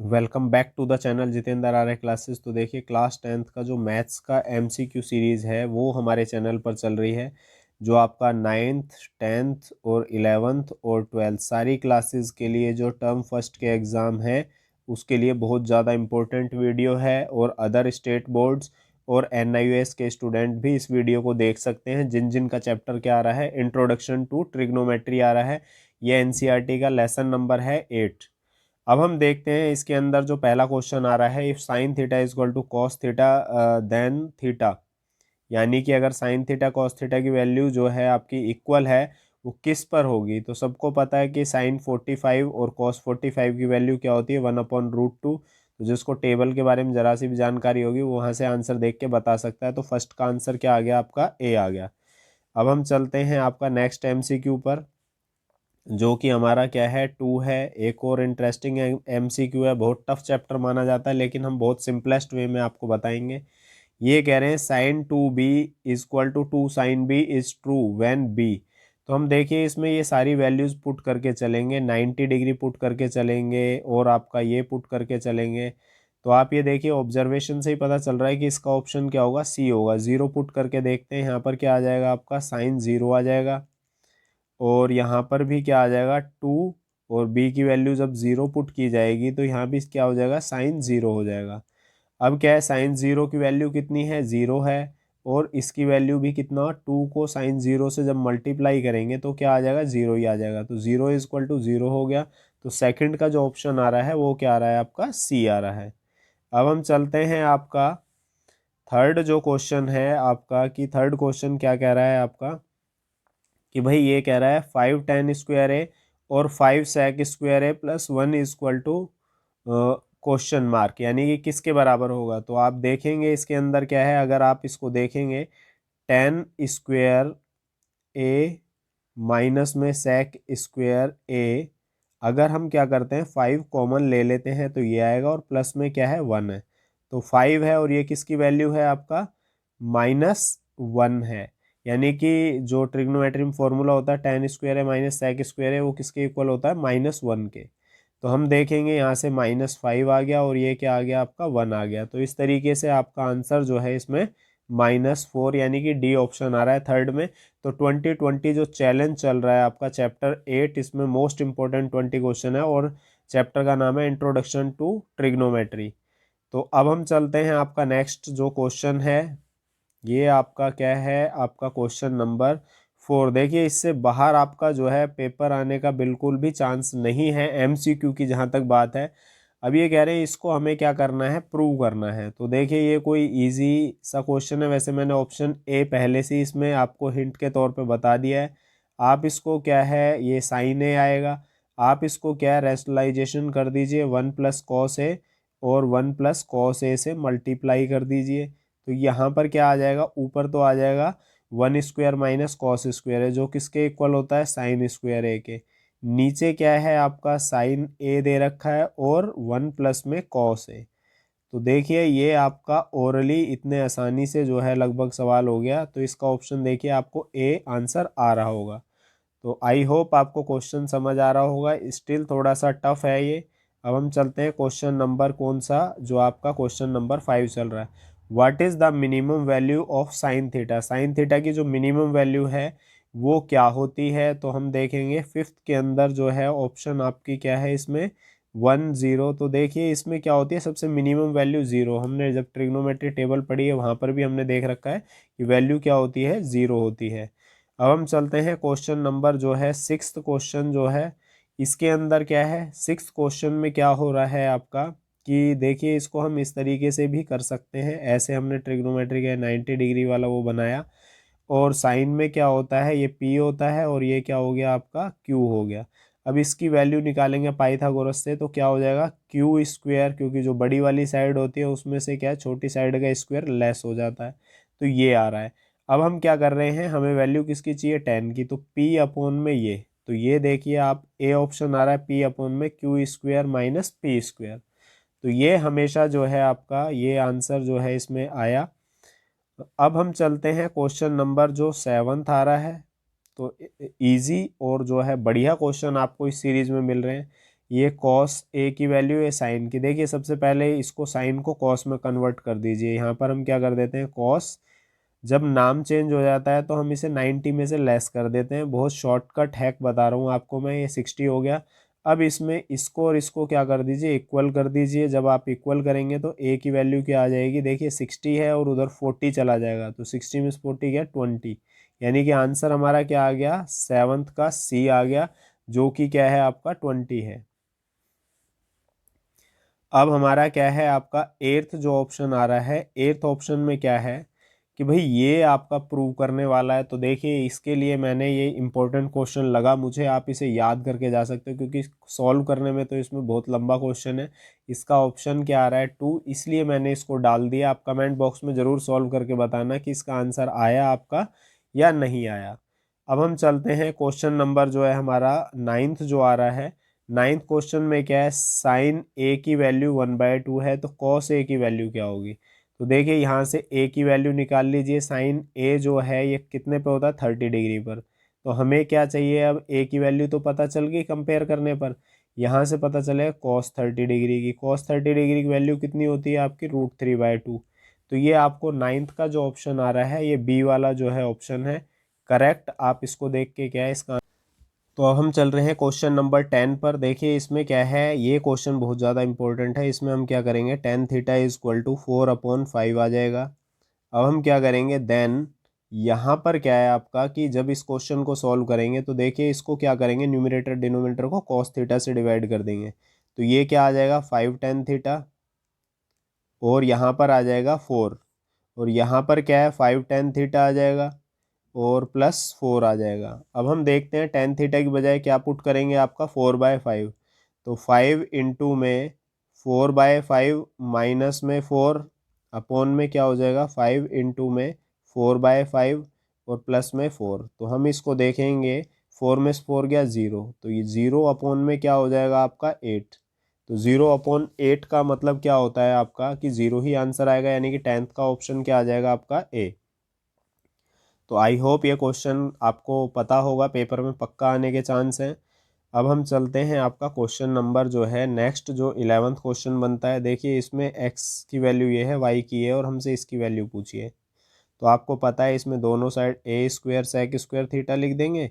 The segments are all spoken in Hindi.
Welcome back to the channel Jitendra Arya classes. तो देखिए क्लास 10th का जो मैथ्स का एमसीक्यू सीरीज़ है वो हमारे चैनल पर चल रही है। जो आपका 9th 10th और 11th और 12th सारी क्लासेस के लिए जो टर्म फर्स्ट के एग्ज़ाम है उसके लिए बहुत ज़्यादा इम्पोर्टेंट वीडियो है। और अदर स्टेट बोर्ड्स और NIOS के स्टूडेंट भी इस वीडियो को देख सकते हैं। जिन जिन का चैप्टर क्या आ रहा है, इंट्रोडक्शन टू ट्रिग्नोमेट्री आ रहा है। ये NCERT का लेसन नंबर है 8। अब हम देखते हैं इसके अंदर जो पहला क्वेश्चन आ रहा है, if sine theta is equal to cos theta then theta, यानी कि अगर साइन थीटा कॉस थीटा की वैल्यू जो है आपकी इक्वल है वो किस पर होगी। तो सबको पता है कि साइन 45 और कॉस 45 की वैल्यू क्या होती है, 1/√2। तो जिसको टेबल के बारे में ज़रा सी भी जानकारी होगी वो वहाँ से आंसर देख के बता सकता है। तो फर्स्ट का आंसर क्या आ गया, आपका ए आ गया। अब हम चलते हैं आपका नेक्स्ट MCQ पर, जो कि हमारा क्या है 2 है। एक और इंटरेस्टिंग MCQ है, बहुत टफ चैप्टर माना जाता है लेकिन हम बहुत सिंपलेस्ट वे में आपको बताएंगे। ये कह रहे हैं sine 2b is equal to 2 sine b is true when b। तो हम देखिए इसमें ये सारी वैल्यूज पुट करके चलेंगे, 90 डिग्री पुट करके चलेंगे और आपका ये पुट करके चलेंगे। तो आप ये देखिए ऑब्जर्वेशन से ही पता चल रहा है कि इसका ऑप्शन क्या होगा, सी होगा। ज़ीरो पुट करके देखते हैं, यहाँ पर क्या आ जाएगा, आपका साइन 0 आ जाएगा। और यहाँ पर भी क्या आ जाएगा 2, और b की वैल्यू जब 0 पुट की जाएगी तो यहाँ भी क्या हो जाएगा, साइन 0 हो जाएगा। अब क्या है, साइन 0 की वैल्यू कितनी है, 0 है। और इसकी वैल्यू भी कितना, 2 को साइन 0 से जब मल्टीप्लाई करेंगे तो क्या आ जाएगा, 0 ही आ जाएगा। तो 0 इज इक्वल टू 0 हो गया। तो सेकंड का जो ऑप्शन आ रहा है वो क्या आ रहा है, आपका सी आ रहा है। अब हम चलते हैं आपका थर्ड जो क्वेश्चन है आपका, कि थर्ड क्वेश्चन क्या कह रहा है आपका, कि भाई ये कह रहा है 5 tan स्क्वायर ए और 5 sec square A plus 1 is equal to question mark, यानी कि किसके बराबर होगा। तो आप देखेंगे इसके अंदर क्या है, अगर आप इसको देखेंगे tan स्क्वायर ए माइनस में sec स्क्वायर ए, अगर हम क्या करते हैं 5 कॉमन ले लेते हैं तो ये आएगा, और प्लस में क्या है 1 है। तो 5 है और ये किसकी वैल्यू है, आपका -1 है। यानी कि जो ट्रिग्नोमेट्री में फॉर्मूला होता है tan स्क्वायर है माइनस sec स्क्वायर है, वो किसके इक्वल होता है, -1 के। तो हम देखेंगे यहाँ से -5 आ गया और ये क्या आ गया, आपका 1 आ गया। तो इस तरीके से आपका आंसर जो है इसमें -4, यानी कि डी ऑप्शन आ रहा है थर्ड में। तो 2020 जो चैलेंज चल रहा है आपका चैप्टर 8, इसमें मोस्ट इंपॉर्टेंट 20 क्वेश्चन है और चैप्टर का नाम है इंट्रोडक्शन टू ट्रिग्नोमेट्री। तो अब हम चलते हैं आपका नेक्स्ट जो क्वेश्चन है, ये आपका क्या है, आपका क्वेश्चन नंबर 4। देखिए इससे बाहर आपका जो है पेपर आने का बिल्कुल भी चांस नहीं है MCQ की जहाँ तक बात है। अब ये कह रहे हैं इसको हमें क्या करना है, प्रूव करना है। तो देखिए ये कोई इजी सा क्वेश्चन है, वैसे मैंने ऑप्शन ए पहले से इसमें आपको हिंट के तौर पे बता दिया है। आप इसको क्या है, ये साइन ए आएगा, आप इसको क्या है रेशनलाइजेशन कर दीजिए, 1 + cos a और 1 + cos a से मल्टीप्लाई कर दीजिए। तो यहाँ पर क्या आ जाएगा, ऊपर तो आ जाएगा 1 स्क्वायर माइनस कॉस स्क्वायर है, जो किसके इक्वल होता है, साइन स्क्वायर ए के। नीचे क्या है आपका, साइन ए दे रखा है और 1 प्लस में कॉस ए। तो देखिए ये आपका ओरली इतने आसानी से जो है लगभग सवाल हो गया। तो इसका ऑप्शन देखिए आपको ए आंसर आ रहा होगा। तो आई होप आपको क्वेश्चन समझ आ रहा होगा, स्टिल थोड़ा सा टफ है ये। अब हम चलते हैं क्वेश्चन नंबर कौन सा, जो आपका क्वेश्चन नंबर 5 चल रहा है। What is the minimum value of sine theta, sine theta की जो मिनिमम वैल्यू है वो क्या होती है। तो हम देखेंगे फिफ्थ के अंदर जो है ऑप्शन आपकी क्या है इसमें 1 0। तो देखिए इसमें क्या होती है, सबसे मिनिमम वैल्यू 0। हमने जब ट्रिग्नोमेट्री टेबल पढ़ी है वहाँ पर भी हमने देख रखा है कि वैल्यू क्या होती है, 0 होती है। अब हम चलते हैं क्वेश्चन नंबर जो है सिक्स्थ क्वेश्चन जो है, इसके अंदर क्या है, सिक्स्थ क्वेश्चन में क्या हो रहा है आपका, कि देखिए इसको हम इस तरीके से भी कर सकते हैं। ऐसे हमने ट्रिग्नोमेट्री का 90 डिग्री वाला वो बनाया, और साइन में क्या होता है, ये P होता है और ये क्या हो गया आपका Q हो गया। अब इसकी वैल्यू निकालेंगे पाइथागोरस से, तो क्या हो जाएगा क्यू स्क्वायर, क्योंकि जो बड़ी वाली साइड होती है उसमें से क्या है छोटी साइड का स्क्वायर लेस हो जाता है। तो ये आ रहा है। अब हम क्या कर रहे हैं, हमें वैल्यू किसकी चाहिए, 10 की। तो P अपॉन में ये, तो ये देखिए आप ए ऑप्शन आ रहा है P अपॉन में Q square minus P square. तो ये हमेशा जो है आपका ये आंसर जो है इसमें आया। अब हम चलते हैं क्वेश्चन नंबर जो 7th आ रहा है। तो इजी और जो है बढ़िया क्वेश्चन आपको इस सीरीज में मिल रहे हैं। ये कॉस ए की वैल्यू है साइन की। देखिए सबसे पहले इसको साइन को कॉस में कन्वर्ट कर दीजिए। यहाँ पर हम क्या कर देते हैं, कॉस, जब नाम चेंज हो जाता है तो हम इसे 90 में से लेस कर देते हैं। बहुत शॉर्टकट हैक बता रहा हूँ आपको मैं। ये 60 हो गया। अब इसमें इसको और इसको क्या कर दीजिए, इक्वल कर दीजिए। जब आप इक्वल करेंगे तो ए की वैल्यू क्या आ जाएगी, देखिए 60 है और उधर 40 चला जाएगा, तो 60 में 40 क्या, 20। यानी कि आंसर हमारा क्या आ गया, सेवन्थ का सी आ गया, जो कि क्या है आपका 20 है। अब हमारा क्या है आपका एर्थ जो ऑप्शन आ रहा है, एर्थ ऑप्शन में क्या है कि भाई ये आपका प्रूव करने वाला है। तो देखिए इसके लिए मैंने ये इंपॉर्टेंट क्वेश्चन लगा मुझे, आप इसे याद करके जा सकते हो क्योंकि सॉल्व करने में तो इसमें बहुत लंबा क्वेश्चन है। इसका ऑप्शन क्या आ रहा है, 2, इसलिए मैंने इसको डाल दिया। आप कमेंट बॉक्स में ज़रूर सॉल्व करके बताना कि इसका आंसर आया आपका या नहीं आया। अब हम चलते हैं क्वेश्चन नंबर जो है हमारा 9th जो आ रहा है। 9th क्वेश्चन में क्या है, साइन ए की वैल्यू 1/2 है, तो कॉस ए की वैल्यू क्या होगी। तो देखिए यहाँ से ए की वैल्यू निकाल लीजिए। साइन ए जो है ये कितने पे होता है, 30 डिग्री पर। तो हमें क्या चाहिए, अब ए की वैल्यू तो पता चल गई कंपेयर करने पर। यहाँ से पता चले कॉस 30 डिग्री की, कॉस 30 डिग्री की वैल्यू कितनी होती है आपकी, √3/2। तो ये आपको 9th का जो ऑप्शन आ रहा है, ये बी वाला जो है ऑप्शन है करेक्ट। आप इसको देख के क्या है इसका। तो अब हम चल रहे हैं क्वेश्चन नंबर 10 पर। देखिए इसमें क्या है, ये क्वेश्चन बहुत ज़्यादा इंपॉर्टेंट है। इसमें हम क्या करेंगे, tan theta is equal to 4/5 आ जाएगा। अब हम क्या करेंगे, देन यहाँ पर क्या है आपका कि जब इस क्वेश्चन को सॉल्व करेंगे तो देखिए इसको क्या करेंगे, न्यूमरेटर डिनोमिनेटर को cos थीटा से डिवाइड कर देंगे। तो ये क्या आ जाएगा, 5 tan थीटा, और यहाँ पर आ जाएगा 4, और यहाँ पर क्या है 5 tan थीटा आ जाएगा और +4 आ जाएगा। अब हम देखते हैं tan थीटा की बजाय क्या पुट करेंगे, आपका 4/5। तो 5 इंटू में 4/5 माइनस में 4 अपॉन में क्या हो जाएगा, 5 इंटू में 4/5 और प्लस में 4। तो हम इसको देखेंगे, 4 में से 4 गया 0, तो ये 0 अपॉन में क्या हो जाएगा आपका 8। तो 0/8 का मतलब क्या होता है आपका कि 0 ही आंसर आएगा, यानी कि 10th का ऑप्शन क्या आ जाएगा आपका, ए। तो आई होप ये क्वेश्चन आपको पता होगा, पेपर में पक्का आने के चांस हैं। अब हम चलते हैं आपका क्वेश्चन नंबर जो है नेक्स्ट, जो 11th क्वेश्चन बनता है। देखिए इसमें x की वैल्यू ये है, y की है, और हमसे इसकी वैल्यू पूछिए। तो आपको पता है इसमें दोनों side a² sec square theta लिख देंगे,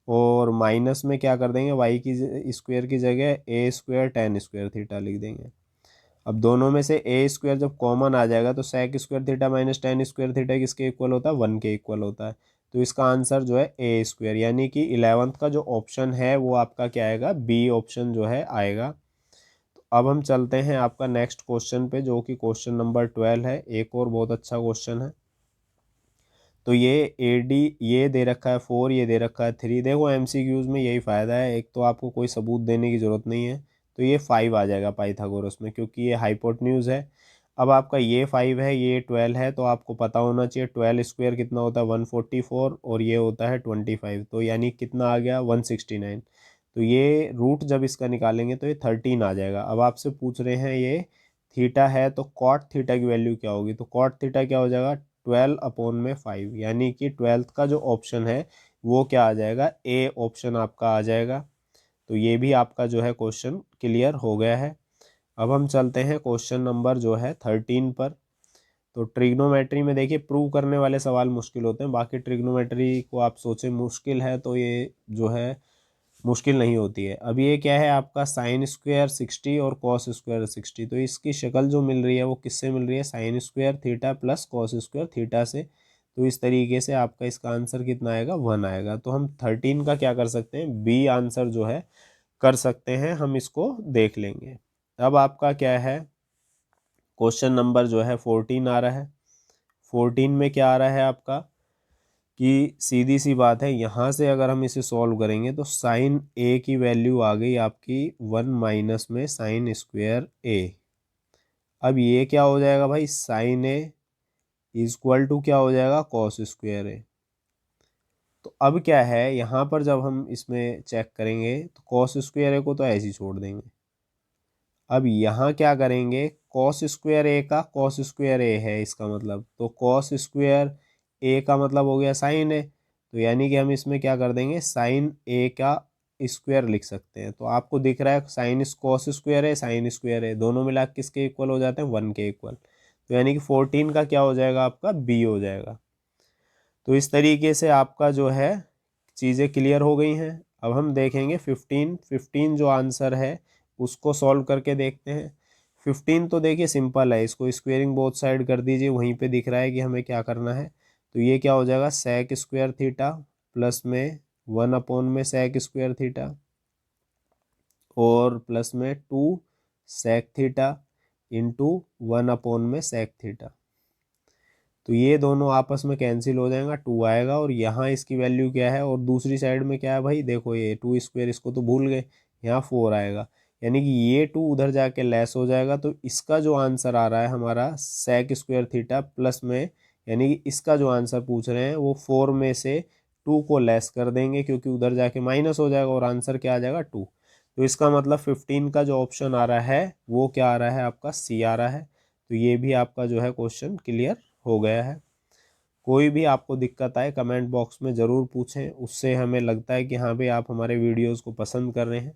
और माइनस में क्या कर देंगे, y की स्क्वायर की जगह a² tan स्क्वायर थीटा लिख देंगे। अब दोनों में से ए स्क्वायर जब कॉमन आ जाएगा तो sec square theta minus tan square theta किसके इक्वल होता है, 1 के इक्वल होता है। तो इसका आंसर जो है ए स्क्वायर, यानी कि 11th का जो ऑप्शन है वो आपका क्या आएगा, बी ऑप्शन जो है आएगा। तो अब हम चलते हैं आपका नेक्स्ट क्वेश्चन पे, जो कि क्वेश्चन नंबर 12 है। एक और बहुत अच्छा क्वेश्चन है। तो ये ए डी ये दे रखा है 4, ये दे रखा है 3। देखो एमसीक्यूज में यही फ़ायदा है, एक तो आपको कोई सबूत देने की ज़रूरत नहीं है। तो ये 5 आ जाएगा पाइथागोरस में, क्योंकि ये हाइपोटेन्यूज है। अब आपका ये 5 है, ये 12 है, तो आपको पता होना चाहिए 12 स्क्वायर कितना होता है, 144, और ये होता है 25। तो यानी कितना आ गया, 169। तो ये रूट जब इसका निकालेंगे तो ये 13 आ जाएगा। अब आपसे पूछ रहे हैं ये थीटा है, तो कॉट थीटा की वैल्यू क्या होगी। तो कॉट थीटा क्या हो जाएगा, 12/5, यानी कि 12th का जो ऑप्शन है वो क्या आ जाएगा, ए ऑप्शन आपका आ जाएगा। तो ये भी आपका जो है क्वेश्चन क्लियर हो गया है। अब हम चलते हैं क्वेश्चन नंबर जो है 13 पर। तो ट्रिग्नोमेट्री में देखिए प्रूव करने वाले सवाल मुश्किल होते हैं, बाकी ट्रिग्नोमेट्री को आप सोचें मुश्किल है तो ये जो है मुश्किल नहीं होती है। अब ये क्या है आपका, साइन स्क्वायर 60 और कॉस स्क्वायर 60। तो इसकी शक्ल जो मिल रही है वो किससे मिल रही है, sine square theta plus cos square theta से। तो इस तरीके से आपका इसका आंसर कितना आएगा, 1 आएगा। तो हम 13 का क्या कर सकते हैं, बी आंसर जो है कर सकते हैं, हम इसको देख लेंगे। अब आपका क्या है, क्वेश्चन नंबर जो है 14 आ रहा है। 14 में क्या आ रहा है आपका कि सीधी सी बात है, यहाँ से अगर हम इसे सॉल्व करेंगे तो साइन ए की वैल्यू आ गई आपकी 1 माइनस में साइन स्क्वायर ए। अब ये क्या हो जाएगा भाई, साइन ए इक्वल टू क्या हो जाएगा, कॉस स्क्वायर ए। तो अब क्या है यहाँ पर जब हम इसमें चेक करेंगे तो कॉस स्क्वायर ए को तो ऐसे ही छोड़ देंगे। अब यहाँ क्या करेंगे, कॉस स्क्वायर ए का कॉस स्क्वायर ए है इसका मतलब, तो कॉस स्क्वायर ए का मतलब हो गया साइन ए। तो यानी कि हम इसमें क्या कर देंगे, साइन ए का स्क्वायर लिख सकते हैं। तो आपको दिख रहा है साइन कॉस स्क्वायर है, साइन स्क्वायर है, दोनों मिला के किसके इक्वल हो जाते हैं, 1 के इक्वल। तो यानी कि 14 का क्या हो जाएगा आपका, बी हो जाएगा। तो इस तरीके से आपका जो है चीज़ें क्लियर हो गई हैं। अब हम देखेंगे 15 जो आंसर है उसको सॉल्व करके देखते हैं। 15 तो देखिए सिंपल है, इसको स्क्वेयरिंग बोथ साइड कर दीजिए, वहीं पे दिख रहा है कि हमें क्या करना है। तो ये क्या हो जाएगा, सेक स्क्वायर थीटा प्लस में 1 अपॉन में सेक स्क्वायर थीटा और प्लस में 2 सेक थीटा इंटू 1 अपॉन में सेक थीटा। तो ये दोनों आपस में कैंसिल हो जाएगा, 2 आएगा और यहाँ इसकी वैल्यू क्या है, और दूसरी साइड में क्या है भाई, देखो ये 2 स्क्वायर, इसको तो भूल गए, यहाँ 4 आएगा, यानी कि ये 2 उधर जाके लेस हो जाएगा। तो इसका जो आंसर आ रहा है हमारा सेक स्क्वायर थीटा प्लस में, यानी कि इसका जो आंसर पूछ रहे हैं वो 4 में से 2 को लेस कर देंगे क्योंकि उधर जाके माइनस हो जाएगा और आंसर क्या आ जाएगा, 2। तो इसका मतलब 15 का जो ऑप्शन आ रहा है वो क्या आ रहा है आपका, सी आ रहा है। तो ये भी आपका जो है क्वेश्चन क्लियर हो गया है। कोई भी आपको दिक्कत आए कमेंट बॉक्स में ज़रूर पूछें, उससे हमें लगता है कि हाँ भाई आप हमारे वीडियोस को पसंद कर रहे हैं।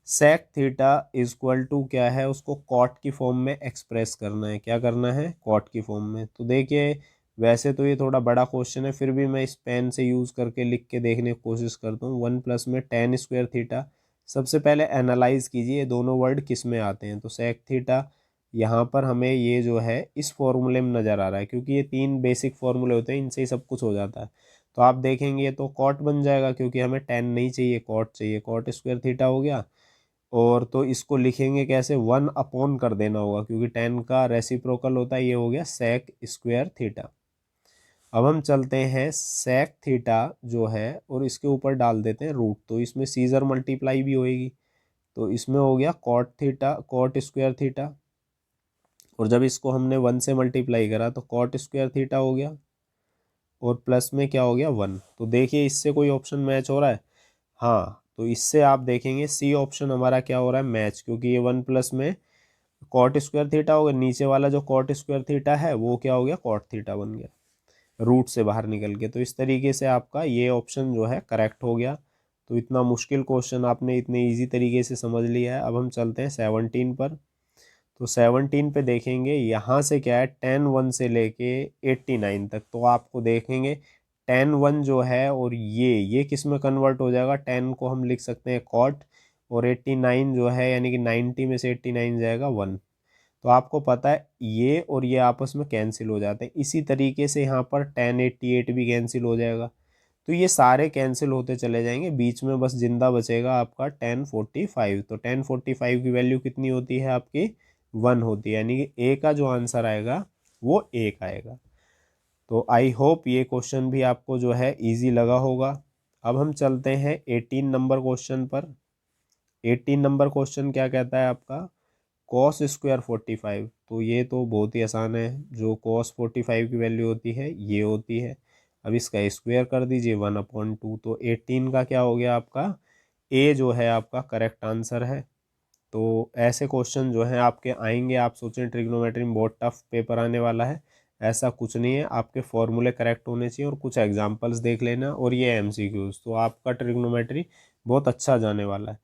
सेक थीटा इक्वल टू क्या है, उसको कॉट की फॉर्म में एक्सप्रेस करना है। क्या करना है, कॉट की फॉर्म में। तो देखिए वैसे तो ये थोड़ा बड़ा क्वेश्चन है, फिर भी मैं इस पेन से यूज़ करके लिख के देखने की कोशिश करता हूँ। 1 प्लस में टेन स्क्वायर थीटा, सबसे पहले एनालाइज कीजिए ये दोनों वर्ड किस में आते हैं। तो सेक थीटा यहाँ पर हमें ये जो है इस फॉर्मूले में नज़र आ रहा है, क्योंकि ये 3 बेसिक फॉर्मूले होते हैं, इनसे ही सब कुछ हो जाता है। तो आप देखेंगे तो कॉट बन जाएगा, क्योंकि हमें टेन नहीं चाहिए, कॉट चाहिए, कॉट स्क्वायर थीटा हो गया। और तो इसको लिखेंगे कैसे, 1 अपॉन कर देना होगा, क्योंकि टेन का रेसिप्रोकल होता है, ये हो गया सेक स्क्वायर थीटा। अब हम चलते हैं सेक थीटा जो है और इसके ऊपर डाल देते हैं रूट, तो इसमें सीजर मल्टीप्लाई भी होएगी। तो इसमें हो गया cot theta, cot square theta, और जब इसको हमने 1 से मल्टीप्लाई करा तो कॉट स्क्वायर थीटा हो गया और प्लस में क्या हो गया, 1। तो देखिए इससे कोई ऑप्शन मैच हो रहा है, हाँ। तो इससे आप देखेंगे सी ऑप्शन हमारा क्या हो रहा है, मैच, क्योंकि ये 1 प्लस में कॉट स्क्वायर थीटा हो गया, नीचे वाला जो कॉट स्क्वायर थीटा है वो क्या हो गया, कॉट थीटा बन गया रूट से बाहर निकल के। तो इस तरीके से आपका ये ऑप्शन जो है करेक्ट हो गया। तो इतना मुश्किल क्वेश्चन आपने इतने इजी तरीके से समझ लिया है। अब हम चलते हैं 17 पर। तो 17 पे देखेंगे यहाँ से क्या है, 10 1 से लेके 89 तक। तो आपको देखेंगे 10 1 जो है और ये किस में कन्वर्ट हो जाएगा, 10 को हम लिख सकते हैं कॉट, और 89 जो है यानी कि 90 में से 89 जाएगा 1। तो आपको पता है ये और ये आपस में कैंसिल हो जाते हैं। इसी तरीके से यहाँ पर 1088 भी कैंसिल हो जाएगा। तो ये सारे कैंसिल होते चले जाएंगे, बीच में बस जिंदा बचेगा आपका 1045। तो 1045 की वैल्यू कितनी होती है आपकी, 1 होती है, यानी कि ए का जो आंसर आएगा वो 1 आएगा। तो आई होप ये क्वेश्चन भी आपको जो है इजी लगा होगा। अब हम चलते हैं 18 नंबर क्वेश्चन पर। 18 नंबर क्वेश्चन क्या कहता है आपका, कॉस स्क्वायर 45। तो ये तो बहुत ही आसान है, जो कॉस 45 की वैल्यू होती है ये होती है। अब इसका स्क्वायर कर दीजिए 1/2। तो 18 का क्या हो गया आपका, ए जो है आपका करेक्ट आंसर है। तो ऐसे क्वेश्चन जो हैं आपके आएंगे, आप सोचें ट्रिग्नोमेट्री में बहुत टफ पेपर आने वाला है, ऐसा कुछ नहीं है। आपके फॉर्मूले करेक्ट होने चाहिए और कुछ एग्जांपल्स देख लेना, और ये एमसीक्यूज, तो आपका ट्रिग्नोमेट्री बहुत अच्छा जाने वाला है।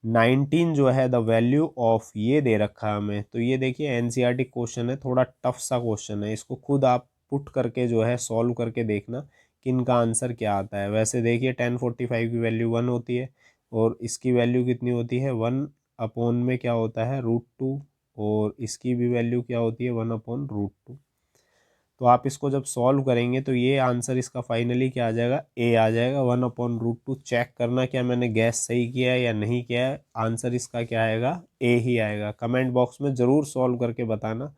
19 जो है द वैल्यू ऑफ, ये दे रखा है हमें। तो ये देखिए एनसीईआरटी क्वेश्चन है, थोड़ा टफ सा क्वेश्चन है, इसको खुद आप पुट करके जो है सॉल्व करके देखना कि इनका आंसर क्या आता है। वैसे देखिए 1045 की वैल्यू 1 होती है और इसकी वैल्यू कितनी होती है, 1 अपॉन में क्या होता है, √2, और इसकी भी वैल्यू क्या होती है, 1/√2। तो आप इसको जब सॉल्व करेंगे तो ये आंसर इसका फाइनली क्या आ जाएगा, ए आ जाएगा, 1/√2। चेक करना क्या मैंने गैस सही किया है या नहीं किया है, आंसर इसका क्या आएगा, ए ही आएगा। कमेंट बॉक्स में ज़रूर सॉल्व करके बताना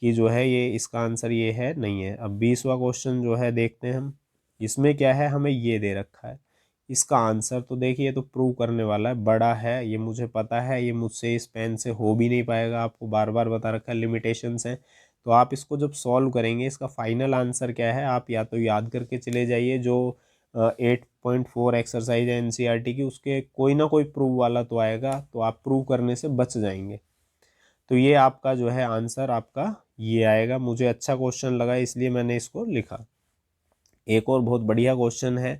कि जो है ये इसका आंसर ये है नहीं है। अब 20वां क्वेश्चन जो है देखते हैं हम, इसमें क्या है, हमें ये दे रखा है इसका आंसर। तो देखिए ये तो प्रूव करने वाला है, बड़ा है ये मुझे पता है, ये मुझसे इस पेन से हो भी नहीं पाएगा, आपको बार बार बता रखा है लिमिटेशंस हैं। तो आप इसको जब सॉल्व करेंगे इसका फाइनल आंसर क्या है, आप या तो याद करके चले जाइए, जो 8.4 एक्सरसाइज है एनसीईआरटी की, उसके कोई ना कोई प्रूव वाला तो आएगा, तो आप प्रूव करने से बच जाएंगे। तो ये आपका जो है आंसर आपका ये आएगा। मुझे अच्छा क्वेश्चन लगा इसलिए मैंने इसको लिखा। एक और बहुत बढ़िया क्वेश्चन है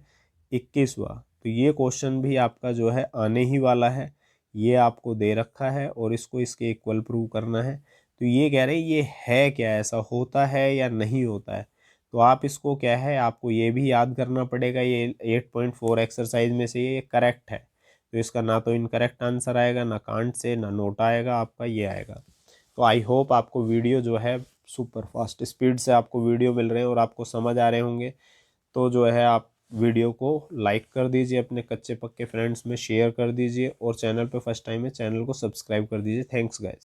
21वां। तो ये क्वेश्चन भी आपका जो है आने ही वाला है, ये आपको दे रखा है और इसको इसके इक्वल प्रूव करना है। तो ये कह रहे हैं ये है क्या, ऐसा होता है या नहीं होता है। तो आप इसको क्या है, आपको ये भी याद करना पड़ेगा, ये 8.4 एक्सरसाइज में से ये करेक्ट है, तो इसका ना तो इनकरेक्ट आंसर आएगा, ना कांट से, ना नोट आएगा, आपका ये आएगा। तो आई होप आपको वीडियो जो है सुपर फास्ट स्पीड से आपको वीडियो मिल रहे हैं और आपको समझ आ रहे होंगे। तो जो है आप वीडियो को लाइक कर दीजिए, अपने कच्चे पक्के फ्रेंड्स में शेयर कर दीजिए, और चैनल पे फर्स्ट टाइम है चैनल को सब्सक्राइब कर दीजिए। Thanks guys.